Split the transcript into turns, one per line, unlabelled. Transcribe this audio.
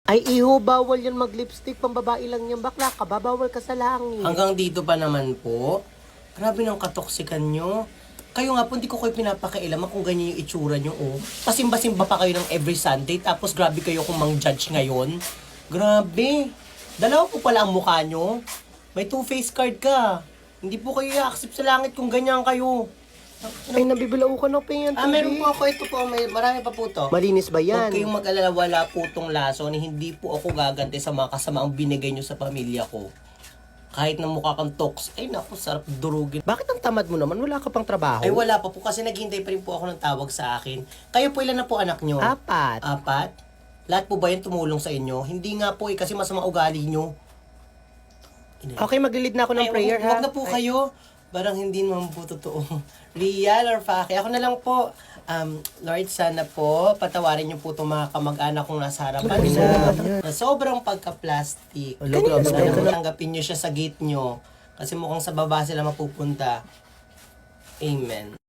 Ay, iho, bawal yan mag-lipstick. Pambabae lang yan. Bakla ka ba? Bawal ka sa langit.
Hanggang dito pa naman po. Grabe ng katoksikan nyo. Kayo nga po, hindi ko kayo pinapakailaman kung ganyan yung itsura nyo, oh. Pasimba-simba pa kayo ng every Sunday, tapos grabe kayo kung mang-judge ngayon. Grabe. Dalawa po pala ang mukha nyo. May two-face card ka. Hindi po kayo i-accept sa langit kung ganyan kayo.
Ay, nabibilaw ka na pa yan.
Meron po ako. Ito po, marami pa po to.
Malinis ba yan?
Huwag kayong mag-alala, wala po tong laso ni hindi po ako gaganti sa mga kasamaang binigay nyo sa pamilya ko. Kahit na mukha kang tox, ay naku, sarap durugin.
Bakit ang tamad mo naman? Wala ka pang trabaho?
Ay wala pa po kasi naghihintay pa rin po ako ng tawag sa akin. Kayo po ilan na po anak nyo?
4.
4? Lahat po ba yan tumulong sa inyo? Hindi nga po kasi masama ugali nyo.
Okay, maglilid na ako ng prayer, ha?
Huwag na po kayo. Parang hindi naman po totoo. Real or fake? Ako na lang po. Lord, sana po, patawarin niyo po itong mga kamag-anak kong nasa harapan niyo. Na sobrang pagka-plastic. Sana tanggapin niyo siya sa gate niyo. Kasi mukhang sa baba sila mapupunta. Amen.